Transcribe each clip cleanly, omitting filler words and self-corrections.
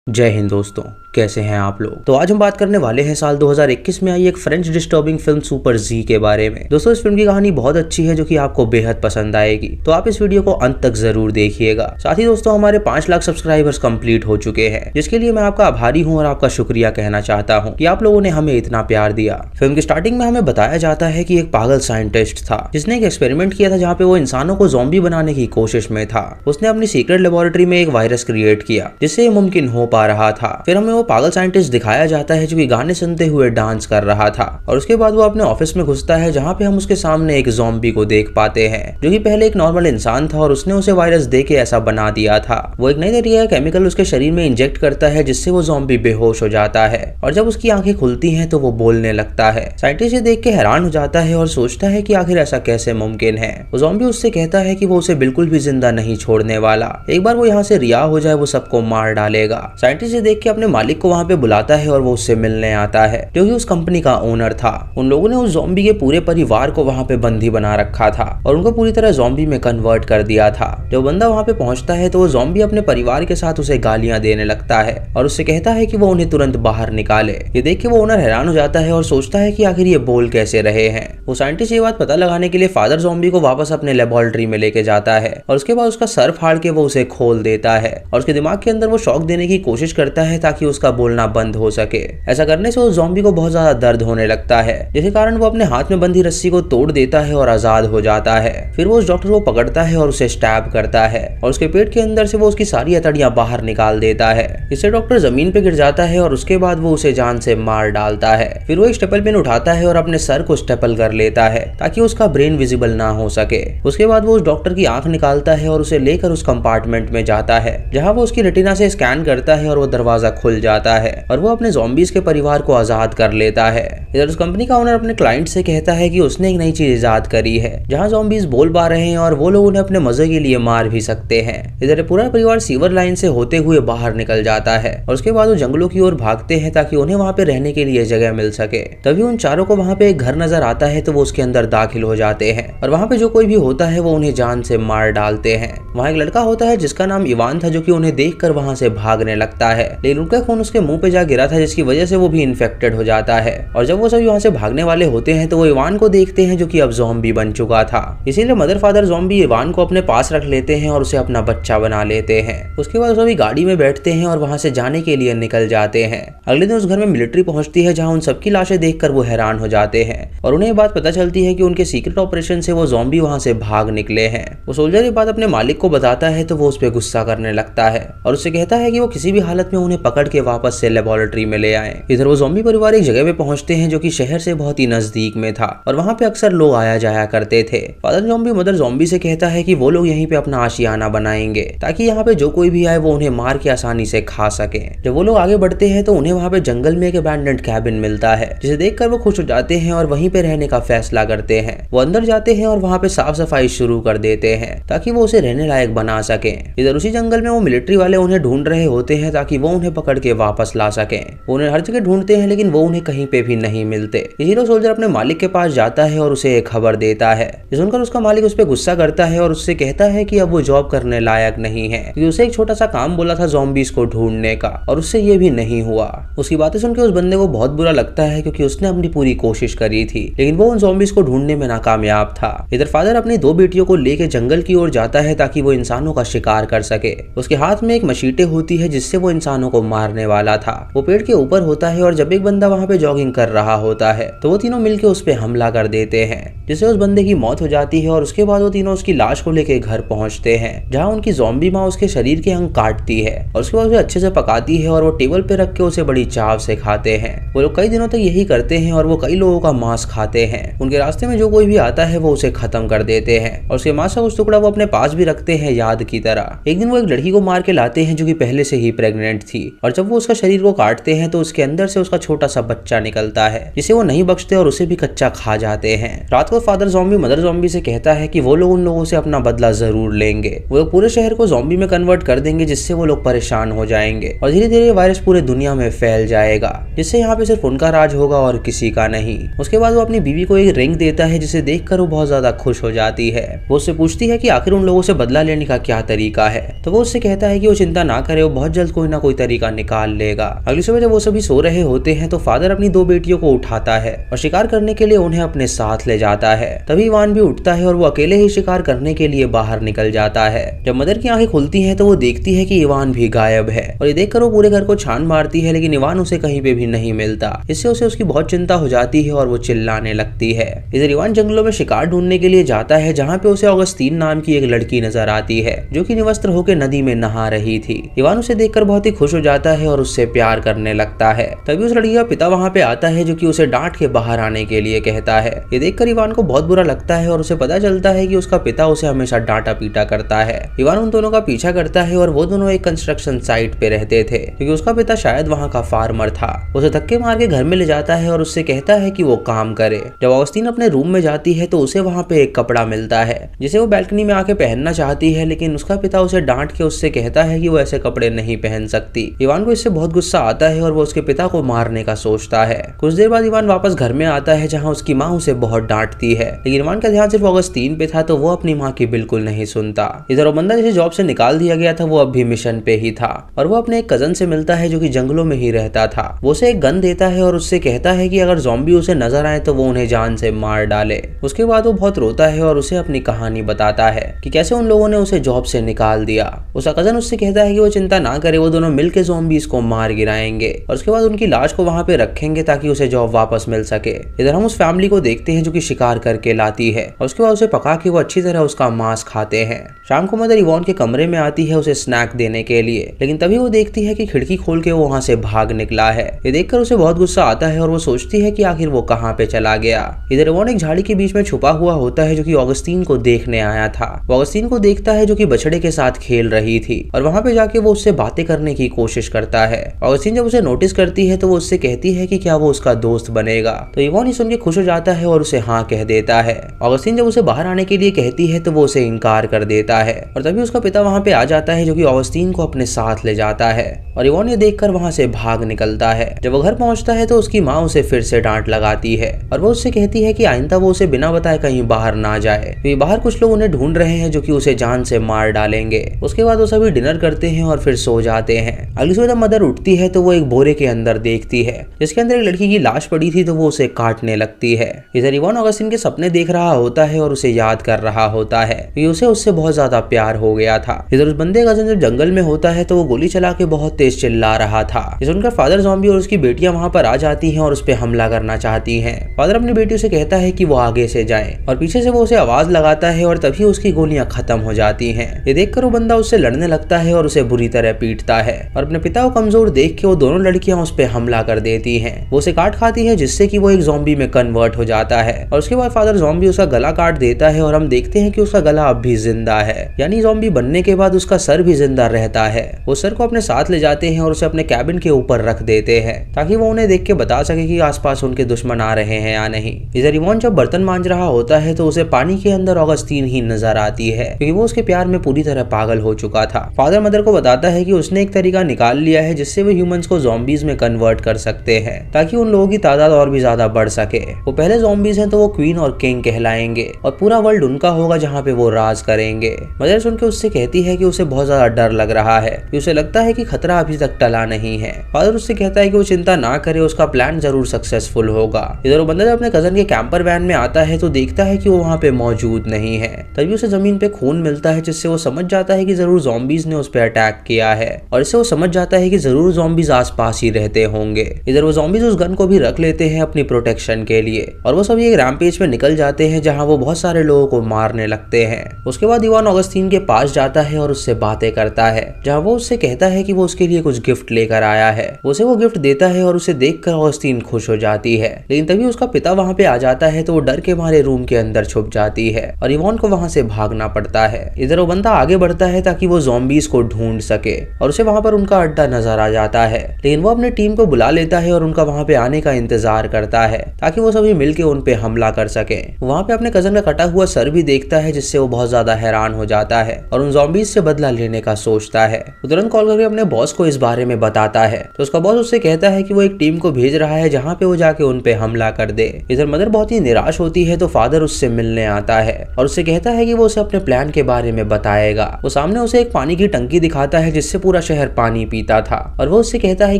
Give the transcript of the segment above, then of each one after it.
जय हिंद दोस्तों, कैसे हैं आप लोग। तो आज हम बात करने वाले हैं साल 2021 में आई एक फ्रेंच डिस्टर्बिंग फिल्म सुपर जी के बारे में। दोस्तों इस फिल्म की कहानी बहुत अच्छी है जो कि आपको बेहद पसंद आएगी, तो आप इस वीडियो को अंत तक जरूर देखिएगा। साथ ही दोस्तों हमारे 5 लाख सब्सक्राइबर्स कंप्लीट हो चुके हैं, जिसके लिए मैं आपका आभारी हूँ और आपका शुक्रिया कहना चाहता हूँ कि आप लोगों ने हमें इतना प्यार दिया। फिल्म की स्टार्टिंग में हमें बताया जाता है कि एक पागल साइंटिस्ट था जिसने एक एक्सपेरिमेंट किया था जहाँ पे वो इंसानों को ज़ॉम्बी बनाने की कोशिश में था। उसने अपनी सीक्रेट लेबोरेटरी में एक वायरस क्रिएट किया जिससे ये मुमकिन हो पा रहा था। फिर हमें वो पागल साइंटिस्ट दिखाया जाता है जो कि गाने सुनते हुए डांस कर रहा था, और उसके बाद वो अपने ऑफिस में घुसता है जहाँ पे हम उसके सामने एक ज़ॉम्बी को देख पाते हैं जो कि पहले एक नॉर्मल इंसान था और उसने उसे वायरस दे के ऐसा बना दिया था। वो एक नई तरीके का केमिकल उसके शरीर में इंजेक्ट करता है जिससे वो ज़ॉम्बी बेहोश हो जाता है, और जब उसकी आंखें खुलती हैं तो वो बोलने लगता है। साइंटिस्ट ये देख के हैरान हो जाता है और सोचता है कि आखिर ऐसा कैसे मुमकिन है। वो ज़ॉम्बी उससे कहता है कि वो उसे बिल्कुल भी जिंदा नहीं छोड़ने वाला, एक बार वो यहाँ से रिहा हो जाए वो सबको मार डालेगा। साइंटिस्ट ये देख के अपने मालिक को वहाँ पे बुलाता है और वो उससे मिलने आता है जो कि उस कंपनी का ओनर था। उन लोगों ने उस ज़ॉम्बी के पूरे परिवार को वहाँ पे बंदी बना रखा था और उनको पूरी तरह ज़ॉम्बी में कन्वर्ट कर दिया था। जब बंदा वहाँ पे पहुंचता है तो वो ज़ॉम्बी अपने परिवार के साथ उसे गालियां देने लगता है और उससे कहता है कि वो उन्हें तुरंत बाहर निकाले। ये देख के वो ओनर हैरान हो जाता है और सोचता है कि आखिर ये बोल कैसे रहे हैं। वो साइंटिस्ट ये बात पता लगाने के लिए फादर ज़ॉम्बी को वापस अपने लेबोरेटरी में लेके जाता है और उसके बाद उसका सर फाड़ के वो उसे खोल देता है और उसके दिमाग के अंदर वो शॉक देने की कोशिश करता है ताकि उसका बोलना बंद हो सके। ऐसा करने से उस ज़ॉम्बी को बहुत ज्यादा दर्द होने लगता है, जिसके कारण वो अपने हाथ में बंधी रस्सी को तोड़ देता है और आजाद हो जाता है। फिर वो उस डॉक्टर को पकड़ता है और उसे स्टैब करता है और उसके पेट के अंदर से वो उसकी सारी अतड़ियां बाहर निकाल देता है। इससे डॉक्टर जमीन पे गिर जाता है और उसके बाद वो उसे जान से मार डालता है। फिर वो एक स्टेपल पेन उठाता है और अपने सर को स्टेपल कर लेता है ताकि उसका ब्रेन विजिबल ना हो सके। उसके बाद वो उस डॉक्टर की आंख निकालता है और उसे लेकर उस कंपार्टमेंट में जाता है जहाँ वो उसकी रेटिना से स्कैन करता है और वो दरवाजा खुल जाता है और वो अपने ज़ॉम्बीज के परिवार को आजाद कर लेता है। इधर उस कंपनी का ओनर अपने क्लाइंट से कहता है कि उसने एक नई चीज इजाद करी है जहां ज़ॉम्बीज बोल पा रहे हैं और वो लोग उन्हें अपने मजे के लिए मार भी सकते हैं। इधर पूरा परिवार सीवर लाइन से होते हुए बाहर निकल जाता है और उसके बाद वो जंगलों की ओर भागते हैं ताकि उन्हें वहां पे रहने के लिए जगह मिल सके। तभी उन चारों को वहां पे एक घर नजर आता है तो वो उसके अंदर दाखिल हो जाते हैं और वहां पे जो कोई भी होता है वो उन्हें जान से मार डालते हैं। वहाँ एक लड़का होता है जिसका नाम इवान था जो कि उन्हें देख कर वहां से भागने लगता है, लेकिन उनका खून उसके मुंह पे जा गिरा था जिसकी वजह से वो भी इन्फेक्टेड हो जाता है। और जब वो सभी वहाँ से भागने वाले होते हैं तो वो इवान को देखते हैं जो कि अब ज़ॉम्बी बन चुका था। इसीलिए मदर फादर ज़ॉम्बी इवान को अपने पास रख लेते हैं और उसे अपना बच्चा बना लेते हैं। उसके बाद सभी गाड़ी में बैठते हैं और वहाँ से जाने के लिए निकल जाते हैं। अगले दिन उस घर में मिलिट्री पहुंचती है जहाँ उन सबकी लाशें देखकर वो हैरान हो जाते हैं और उन्हें ये बात पता चलती है कि उनके सीक्रेट ऑपरेशन से वो ज़ॉम्बी वहाँ से भाग निकले हैं। वो सोल्जर ये बात अपने मालिक को बताता है तो वो उस पर गुस्सा करने लगता है और उससे कहता है कि वो किसी भी हालत में उन्हें पकड़ के वापस से लेबोरेटरी में ले आए। इधर वो ज़ॉम्बी परिवार एक जगह पे पहुंचते हैं जो कि शहर से बहुत ही नजदीक में था और वहाँ पे अक्सर लोग आया जाया करते थे। फादर ज़ॉम्बी मदर ज़ॉम्बी से कहता है कि वो लोग यहीं पे अपना आशियाना बनाएंगे ताकि यहाँ पे जो कोई भी आए वो उन्हें मार के आसानी से खा सके। जब वो लोग आगे बढ़ते हैं तो उन्हें वहाँ पे जंगल में एक अबैंडन्ड कैबिन मिलता है जिसे देखकर वो खुश हो जाते हैं और वहीं पे रहने का फैसला करते हैं। वो अंदर जाते हैं और वहाँ पे साफ सफाई शुरू कर देते हैं ताकि वो उसे रहने लायक बना सके। इधर उसी जंगल में वो मिलिट्री वाले उन्हें ढूंढ रहे होते हैं ताकि वो उन्हें पकड़ के वापस ला सके। वो उन्हें हर जगह ढूंढते हैं लेकिन वो उन्हें कहीं पे भी नहीं मिलते। इसीलिए सोल्जर अपने मालिक के पास जाता है और उसे एक खबर देता है। ये सुनकर उसका मालिक उस पर गुस्सा करता है और उससे कहता है कि अब वो जॉब करने लायक नहीं है क्योंकि उसे एक छोटा सा काम बोला था ज़ॉम्बीज को ढूंढने का और उससे ये भी नहीं हुआ। उसकी बातें सुनकर उस बंदे को बहुत बुरा लगता है क्योंकि उसने अपनी पूरी कोशिश करी थी लेकिन वो उन ज़ॉम्बीज को ढूंढने में नाकामयाब था। इधर फादर अपनी 2 बेटियों को लेकर जंगल की ओर जाता है ताकि वो इंसानों का शिकार कर सके। उसके हाथ में एक मशीटे होती है जिससे वो इंसानों को मारने वाला था। वो पेड़ के ऊपर होता है और जब एक बंदा वहाँ पे जॉगिंग कर रहा होता है तो वो तीनों मिलकर उस पे हमला कर देते हैं जिससे उस बंदे की मौत हो जाती है और उसके बाद वो तीनों उसकी लाश को लेकर घर पहुंचते हैं जहाँ उनकी ज़ॉम्बी माँ उसके शरीर के अंग काटती है और उसके बाद उसे अच्छे से पकाती है और वो टेबल पे रख के उसे बड़ी चाव से खाते हैं। वो लोग कई दिनों तक यही करते हैं और वो कई लोगों का मांस खाते हैं। उनके रास्ते में जो कोई भी आता है वो उसे खत्म कर देते हैं और उसके मांस का कुछ टुकड़ा वो अपने पास भी रखते हैं याद की तरह। एक दिन वो एक लड़की को मार के लाते हैं जो कि पहले से ही प्रेग्नेंट थी और जब वो उसका शरीर को काटते हैं तो उसके अंदर से उसका छोटा सा बच्चा निकलता है जिसे वो नहीं बख्शते और उसे भी कच्चा खा जाते हैं। रात को फादर ज़ॉम्बी मदर ज़ॉम्बी से कहता है कि वो लोग उन लोगों से अपना बदला जरूर लेंगे। वो लोग पूरे शहर को ज़ॉम्बी में कन्वर्ट कर देंगे जिससे वो लोग परेशान हो जाएंगे और धीरे धीरे वायरस पूरे दुनिया में फैल जाएगा जिससे यहाँ पे सिर्फ उनका राज होगा और किसी का नहीं। उसके बाद वो अपनी बीवी को एक रिंग देता है जिसे देखकर वो बहुत ज्यादा खुश हो जाती है। वो उससे पूछती है कि आखिर उन लोगों से बदला लेने का क्या तरीका है तो वो उससे कहता है कि वो चिंता ना करे, वो बहुत जल्द कोई ना कोई तरीका निकाल लेगा। अगली सुबह जब वो सभी सो रहे होते हैं तो फादर अपनी 2 बेटियों को उठाता है और शिकार करने के लिए उन्हें अपने साथ ले जाता है। तभी इवान भी उठता है और वो अकेले ही शिकार करने के लिए बाहर निकल जाता है। जब मदर की आंखें खुलती हैं तो वो देखती है कि इवान भी गायब है और ये देखकर वो पूरे घर को छान मारती है, लेकिन इवान उसे कहीं पे भी नहीं मिलता। इससे उसे उसकी बहुत चिंता हो जाती है और वो चिल्लाने लगती है। इधर इवान जंगलों में शिकार ढूंढने के लिए जाता है, जहाँ पे उसे ऑगस्टीन नाम की एक लड़की नजर आती है जो कि निवस्त्र होकर नदी में नहा रही थी। इवान उसे देखकर बहुत ही खुश हो जाता है और उससे प्यार करने लगता है। तभी उस लड़की का पिता वहाँ पे आता है जो कि उसे डांट के बाहर आने के लिए कहता है। ये देखकर इवान को बहुत बुरा लगता है और उसे पता चलता है कि उसका पिता उसे हमेशा डांटा पीटा करता है। इवान उन दोनों का पीछा करता है और वो दोनों एक कंस्ट्रक्शन साइट पे रहते थे क्योंकि उसका पिता शायद वहाँ का फार्मर था। उसे धक्के मार के घर में ले जाता है और उससे कहता है कि वो काम करे। जब ऑगस्टीन अपने रूम में जाती है तो उसे वहाँ पे एक कपड़ा मिलता है जिसे वो बैल्कनी में आके पहनना चाहती है, लेकिन उसका पिता उसे डांट के उससे कहता है कि वो ऐसे कपड़े नहीं पहन सकती। इवान को इससे बहुत गुस्सा आता है और वो उसके पिता को मारने का सोचता है। कुछ देर बाद इवान वापस घर में आता है जहाँ उसकी माँ उसे बहुत डांटती है, लेकिन इवान का ध्यान सिर्फ ऑगस्टीन पे था तो वो अपनी माँ की बिल्कुल नहीं सुनता। इधर वो बंदा जिसे जॉब से निकाल दिया गया था वो अब भी मिशन पे ही था और वो अपने एक कजन से मिलता है जो कि जंगलों में ही रहता था। वो उसे एक गन देता है और उससे कहता है कि अगर ज़ॉम्बी उसे नजर आए तो वो उन्हें जान से मार डाले। उसके बाद वो बहुत रोता है और उसे अपनी कहानी बताता है कि कैसे उन लोगों ने उसे जॉब से निकाल दिया। उसका कजन उससे कहता है कि वो चिंता ना करे, वो दोनों मिलकर ज़ॉम्बीज़ को मार गिराएंगे और उसके बाद उनकी लाश को वहाँ पे रखेंगे ताकि उसे जॉब वापस मिल सके। इधर हम उस फैमिली को देखते हैं जो कि शिकार करके लाती है और उसके बाद उसे पका के वो अच्छी तरह उसका मांस खाते हैं। शाम को मदर इवान के कमरे में आती है उसे स्नैक देने के लिए, लेकिन तभी वो देखती है कि खिड़की खोल के वो वहाँ से भाग निकला है। ये देखकर उसे बहुत गुस्सा आता है और वो सोचती है कि आखिर वो कहाँ पे चला गया। इधर इवान एक झाड़ी के बीच में छुपा हुआ होता है जो कि ऑगस्टीन को देखने आया था। वो ऑगस्टीन को देखता है जो कि बछड़े के साथ खेल रही थी और वहाँ पे जाके वो उससे बातें करने की कोशिश करता है। ऑगस्टीन जब उसे नोटिस करती है तो वो उससे कहती है कि क्या वो उसका दोस्त बनेगा, तो इवान सुन के खुश हो जाता है और उसे हाँ कह देता है। ऑगस्टीन जब उसे बाहर आने के लिए कहती है तो वो उसे इनकार कर देता है और तभी उसका पिता वहाँ पे आ जाता है जो कि ऑगस्टीन को अपने साथ ले जाता है और इवान ये देखकर वहाँ से भाग निकलता है। जब वो घर पहुँचता है तो उसकी माँ उसे फिर से डांट लगाती है और वो उससे कहती है कि आइंदा वो उसे बिना बताए कहीं बाहर ना जाए, तो बाहर कुछ लोग उन्हें ढूंढ रहे हैं जो कि उसे जान से मार डालेंगे। उसके बाद वो सभी डिनर करते हैं और फिर सो जाते हैं। अगली सुबह जब मदर उठती है तो वो एक बोरे के अंदर देखती है जिसके अंदर एक लड़की की लाश पड़ी थी, तो वो उसे काटने लगती है। इधर इवान ऑगस्टीन के सपने देख रहा होता है और उसे याद कर रहा होता है कि उसे उससे बहुत ज्यादा प्यार हो गया था। इधर उस बंदे का कजन जब जंगल में होता है तो वो गोली चला के बहुत तेज चिल्ला रहा था। इस उनका फादर ज़ॉम्बी और उसकी बेटियां वहां पर आ जाती हैं और उस पर हमला करना चाहती हैं। फादर अपनी बेटी से कहता है कि वो आगे से जाए और पीछे से वो उसे आवाज लगाता है और तभी उसकी गोलियां खत्म हो जाती हैं। ये देखकर वो बंदा उससे लड़ने लगता है और उसे बुरी तरह पीटता है और अपने पिता को कमजोर देख के वो दोनों लड़कियां उस पर हमला कर देती हैं। वो उसे काट खाती है जिससे कि वो एक ज़ॉम्बी में कन्वर्ट हो जाता है और उसके बाद फादर ज़ॉम्बी उसका गला काट देता है और हम देखते हैं कि उसका गला अब भी जिंदा है, यानी ज़ॉम्बी बनने के बाद उसका सर भी जिंदा रहता है। वो सर को अपने साथ ले जाते हैं और उसे अपने कैबिन के ऊपर रख देते हैं ताकि वो उन्हें देख के बता सके कि आसपास उनके दुश्मन आ रहे हैं या नहीं। इधर इवान जब बर्तन मांज रहा होता है तो उसे पानी के अंदर ऑगस्टीन ही नजर आती है क्योंकि वो उसके प्यार में पूरी तरह पागल हो चुका था। फादर मदर को बताता है कि उसने एक तरीका निकाल लिया है जिससे वो ह्यूमंस को ज़ॉम्बीज में कन्वर्ट कर सकते हैं ताकि उन लोगों की तादाद और भी ज्यादा बढ़ सके। वो पहले ज़ॉम्बीज हैं तो वो क्वीन और किंग कहलाएंगे और पूरा वर्ल्ड उनका होगा जहाँ पे वो राज करेंगे। मदर सुन के उससे कहती है कि उसे बहुत ज्यादा डर लग रहा है कि उसे लगता है कि खतरा अभी तक टला नहीं है। फादर उससे कहता है कि वो चिंता ना करे, उसका प्लान जरूर सक्सेसफुल होगा। इधर वो बंदा जब अपने कजन के कैंपर वैन में आता है तो देखता है कि वो वहाँ पे मौजूद नहीं है। तभी उसे जमीन पे खून मिलता है जिससे वो समझ जाता है कि जरूर ज़ॉम्बीज ने उस पर अटैक किया है और इससे वो समझ जाता है कि जरूर ज़ॉम्बीज आसपास ही रहते होंगे। इधर वो ज़ॉम्बीज उस गन को भी रख लेते हैं अपनी प्रोटेक्शन के लिए और वो सभी एक रैम्पेज पे निकल जाते हैं जहाँ वो बहुत सारे लोगों को मारने लगते हैं। उसके बाद इवान ऑगस्टीन के पास जाता है और उससे बातें करता है जहाँ वो उससे कहता है कि वो उसके लिए कुछ गिफ्ट लेकर आया है। उसे वो गिफ्ट देता है और उसे देखकर ऑगस्टीन खुश हो जाती है, लेकिन तभी उसका पिता वहाँ पे आ जाता है तो वो डर के मारे रूम के अंदर छुप जाती है और इवान को वहाँ से भागना पड़ता है। इधर वो बंदा आगे बढ़ता है ताकि वो ज़ॉम्बीज को ढूंढ सके और उसे वहाँ पर उनका अड्डा नजर आ जाता है, लेकिन वो अपनी टीम को बुला लेता है और उनका वहाँ पे आने का इंतजार करता है ताकि वो सभी मिलके उन पे हमला कर सके। वहाँ पे अपने कजन का कटा हुआ सर भी देखता है जिससे वो बहुत ज्यादा हैरान हो जाता है और उन ज़ॉम्बीज से बदला लेने का सोचता है। वो तुरंत कॉल करके अपने बॉस को इस बारे में बताता है तो उसका बॉस उससे कहता है कि वो एक टीम को भेज रहा है जहाँ पे वो जाके उन पे हमला कर दे। इधर मदर बहुत ही निराश होती है तो फादर उससे मिलने आता है और उससे कहता है कि वो उसे अपने प्लान के बारे में बताएगा। वो सामने उसे एक पानी की टंकी दिखाता है जिससे पूरा शहर पानी पीता था और वो उससे कहता है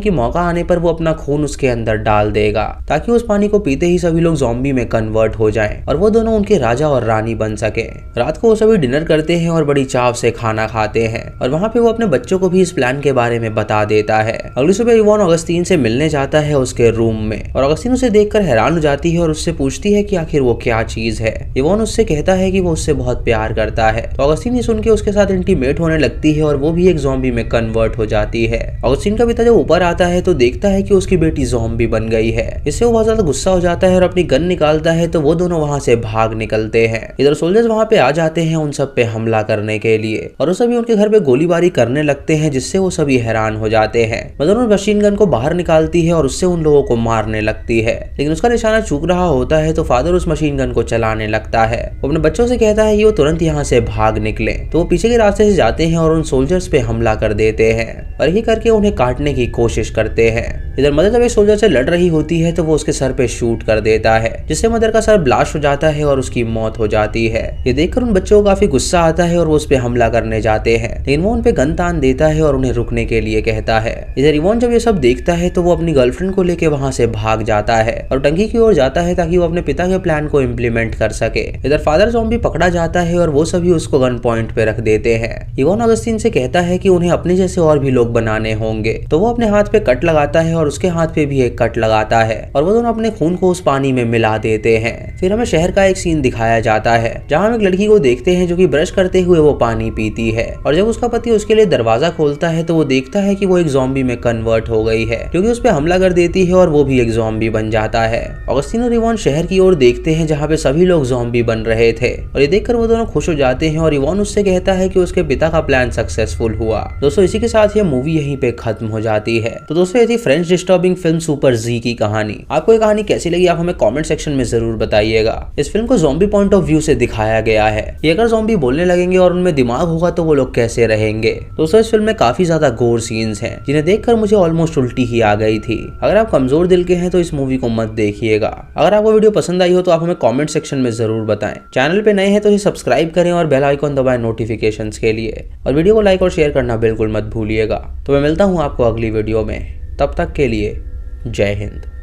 कि मौका आने पर वो अपना खून उसके अंदर डाल देगा ताकि उस पानी को पीते ही सभी लोग ज़ॉम्बी में कन्वर्ट हो जाएं और वो दोनों उनके राजा और रानी बन सके। रात को वो सभी डिनर करते हैं और बड़ी चाव से खाना खाते हैं और वहाँ पे वो अपने बच्चों को भी इस प्लान के बारे में बता देता है। अगली सुबह इवान ऑगस्टीन से मिलने जाता है उसके रूम में और ऑगस्टीन उसे देखकर हैरान हो जाती है और उससे पूछती है कि आखिर वो क्या चीज है। इवान उससे कहता है कि वो उससे बहुत प्यार करता है। तो ऑगस्टीन ये सुन के उसके साथ इंटीमेट होने लगती है और वो भी एक ज़ॉम्बी में कन्वर्ट हो जाती है। ऑगस्टीन का पिता जब ऊपर आता है तो देखता है कि उसकी बेटी ज़ॉम्बी बन गई है। इससे वो बहुत ज्यादा गुस्सा हो जाता है और अपनी गन निकालता है तो वो दोनों वहाँ से भाग निकलते हैं। इधर सोल्जर्स वहाँ पे आ जाते हैं उन सब पे हमला करने के लिए और वो सभी उनके घर पे गोलीबारी करने लगते हैं जिससे वो सभी हैरान हो जाते हैं। मदर उस मशीन गन को बाहर निकालती है और उससे उन लोगों को मारने लगती है, लेकिन उसका निशाना चूक रहा होता है तो फादर उस मशीन गन को चलाने लगता है। वो अपने बच्चों से कहता है कि वो तुरंत यहाँ से भाग निकले तो वो पीछे के रास्ते से जाते हैं और उन सोल्जर्स पे हमला कर देते हैं और यही करके उन्हें काटने की कोशिश करते हैं। इधर मदर जब एक सोल्जर से लड़ रही होती है तो वो उसके सर पे शूट कर देता है जिससे मदर का सर ब्लास्ट हो जाता है और उसकी मौत हो जाती है। ये देखकर उन बच्चों को काफी गुस्सा आता है और वो उस पे हमला करने जाते हैं, लेकिन वो उन पे गन तान देता है और उन्हें रुकने के लिए कहता है। इधर इवान जब ये सब देखता है तो वो अपनी गर्लफ्रेंड को लेके वहाँ से भाग जाता है और टंकी की ओर जाता है ताकि वो अपने पिता के प्लान को इम्प्लीमेंट कर सके। इधर फादर ज़ॉम्बी पकड़ा जाता है और वो सभी उसको गन पॉइंट पे रख देते हैं। इवान ऑगस्टीन से कहता है कि उन्हें अपने जैसे और भी लोग बनाने होंगे तो वो अपने हाथ पे कट लगाता है और उसके हाथ पे भी एक कट लगाता है और वो दोनों अपने खून को उस पानी में मिला देते हैं। फिर हमें शहर का एक सीन दिखाया जाता है जहाँ हम एक लड़की को देखते हैं जो कि ब्रश करते हुए वो पानी पीती है और जब उसका पति उसके लिए दरवाजा खोलता है तो वो देखता है कि वो एक ज़ॉम्बी में कन्वर्ट हो गई है क्योंकि उस पर हमला कर देती है और वो भी एक ज़ॉम्बी बन जाता है। ऑगस्टीन और इवान शहर की ओर देखते हैं जहाँ पे सभी लोग ज़ॉम्बी बन रहे थे और ये देखकर वो दोनों खुश हो जाते हैं और इवान उससे कहता है कि उसके पिता का प्लान सक्सेसफुल हुआ। दोस्तों इसी के साथ ये मूवी यहीं पे खत्म हो जाती है। तो दोस्तों ये थी फ्रेंच डिस्टर्बिंग फिल्म सुपर जी की कहानी। आपको ये कहानी कैसी लगी आप हमें कमेंट सेक्शन में जरूर बताइएगा। इस फिल्म को ज़ॉम्बी पॉइंट ऑफ व्यू से दिखाया गया है कि अगर ज़ॉम्बी बोलने लगेंगे और उनमें दिमाग होगा तो वो लोग कैसे रहेंगे। दोस्तों इस फिल्म में काफी ज्यादा गोर सीन्स हैं जिन्हें देखकर मुझे ऑलमोस्ट उल्टी ही आ गई थी। अगर आप कमजोर दिल के हैं तो इस मूवी को मत देखिएगा। अगर आपको वीडियो पसंद आई हो तो आप हमें कमेंट सेक्शन में जरूर बताएं। चैनल पे नए हैं तो इसे सब्सक्राइब करें और बेल आइकॉन दबाएं नोटिफिकेशंस के लिए और वीडियो को लाइक और शेयर करना बिल्कुल मत भूलिएगा। तो मैं मिलता हूँ आपको अगली वीडियो में, तब तक के लिए जय हिंद।